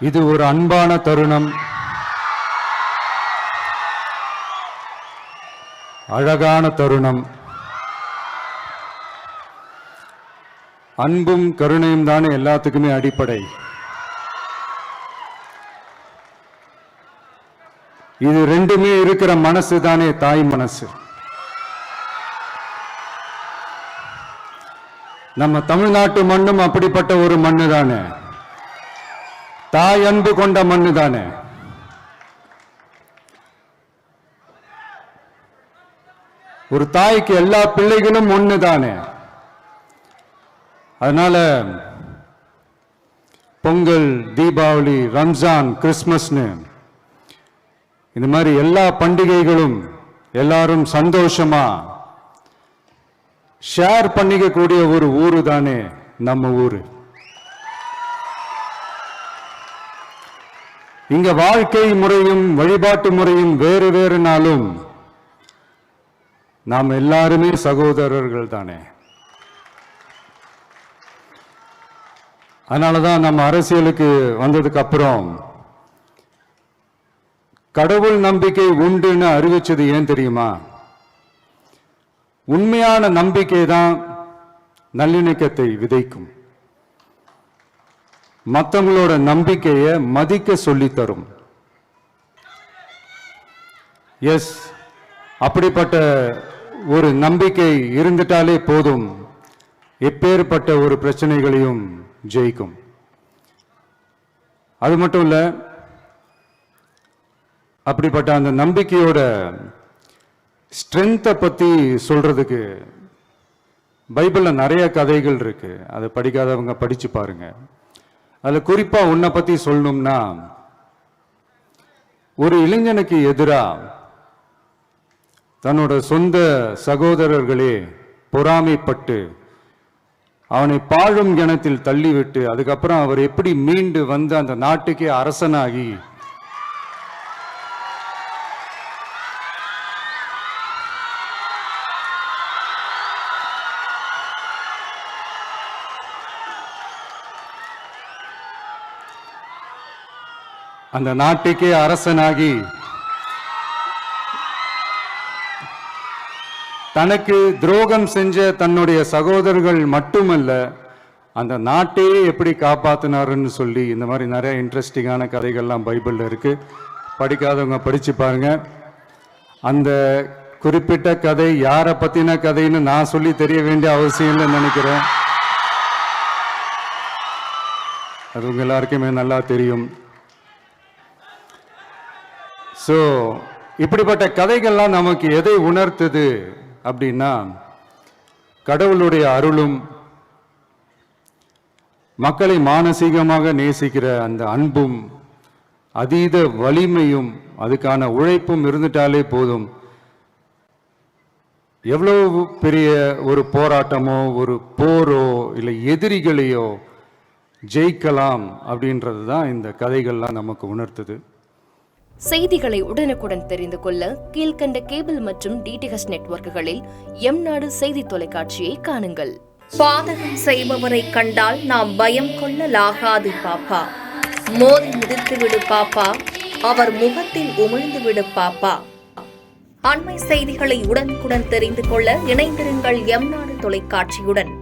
இது ஒரு அன்பான தருணம், அழகான தருணம். அன்பும் கருணையும் தானே எல்லாத்துக்குமே அடிப்படை. இது ரெண்டுமே இருக்கிற மனசு தானே தாய் மனசு. நம்ம தமிழ்நாட்டு மண்ணும் அப்படிப்பட்ட ஒரு மண்ணு தானே, தாய் அன்பு கொண்ட மண்ணு தானே. ஒரு தாய்க்கு எல்லா பிள்ளைகளும் ஒண்ணு தானே. அதனால பொங்கல், தீபாவளி, ரம்ஜான், கிறிஸ்துமஸ்னு இந்த மாதிரி எல்லா பண்டிகைகளும் எல்லாரும் சந்தோஷமா ஷேர் பண்ணிக்க கூடிய ஒரு ஊரு தானே நம்ம ஊரு. இங்க வாழ்க்கை முறையும் வழிபாட்டு முறையும் வேறு வேறுனாலும் நாம் எல்லாருமே சகோதரர்கள் தானே. அதனாலதான் நம்ம அரசியலுக்கு வந்ததுக்கு அப்புறம் கடவுள் நம்பிக்கை உண்டுன்னு அறிவிச்சது ஏன் தெரியுமா? உண்மையான நம்பிக்கை தான் நல்லிணக்கத்தை விதைக்கும், மற்றவங்களோட நம்பிக்கையை மதிக்க சொல்லித்தரும். எஸ், அப்படிப்பட்ட ஒரு நம்பிக்கை இருந்துட்டாலே போதும், எப்பேற்பட்ட ஒரு பிரச்சனைகளையும் ஜெயிக்கும். அது மட்டும் இல்ல, அப்படிப்பட்ட அந்த நம்பிக்கையோட ஸ்ட்ரென்த்தை பத்தி சொல்றதுக்கு பைபிள்ல நிறைய கதைகள் இருக்கு. அதை படிக்காதவங்க படிச்சு பாருங்க. அதுல குறிப்பா உன்னை பத்தி சொல்லணும்னா, ஒரு இளைஞனுக்கு எதிரா தன்னோட சொந்த சகோதரர்களே பொறாமைப்பட்டு அவனை பாழும் கிணத்தில் தள்ளிவிட்டு அதுக்கப்புறம் அவர் எப்படி மீண்டு வந்து அந்த நாட்டுக்கே அரசனாகி அந்த நாட்டுக்கே அரசனாகி தனக்கு துரோகம் செஞ்ச தன்னுடைய சகோதரர்கள் மட்டுமல்ல, அந்த நாட்டையே எப்படி காப்பாத்தினாருன்னு சொல்லி இந்த மாதிரி நிறைய இன்ட்ரெஸ்டிங்கான கதைகள்லாம் பைபிள்ல இருக்கு. படிக்காதவங்க படிச்சு பாருங்க. அந்த குறிப்பிட்ட கதை யாரை பத்தின கதைன்னு நான் சொல்லி தெரிய வேண்டிய அவசியம் இல்லைன்னு நினைக்கிறேன். அது உங்க எல்லாருக்குமே நல்லா தெரியும். ஸோ இப்படிப்பட்ட கதைகள்லாம் நமக்கு எதை உணர்த்துது அப்படின்னா, கடவுளுடைய அருளும் மக்களை மானசீகமாக நேசிக்கிற அந்த அன்பும் அதீத வலிமையும் அதுக்கான உழைப்பும் இருந்துட்டாலே போதும், எவ்வளவு பெரிய ஒரு போராட்டமோ ஒரு போரோ இல்லை எதிரிகளையோ ஜெயிக்கலாம் அப்படின்றது தான் இந்த கதைகள்லாம் நமக்கு உணர்த்துது. செய்திகளை உடனுக்குடன் தெரிந்து கொள்ள கீழ்கண்ட கேபிள் மற்றும் டிடிஹெச் நெட்வொர்க்குகளில் எம்நாடு செய்தி தொலைக்காட்சியை காணுங்கள். பாதகம் செய்பவரை கண்டால் நாம் பயம் கொள்ளலாகாது பாப்பா. மோதி மிதித்துவிடு பாப்பா, அவர் முகத்தில் உமிழ்ந்துவிடு பாப்பா. அண்மை செய்திகளை உடனுக்குடன் தெரிந்து கொள்ள இணைந்திருங்கள் எம்நாடு தொலைக்காட்சியுடன்.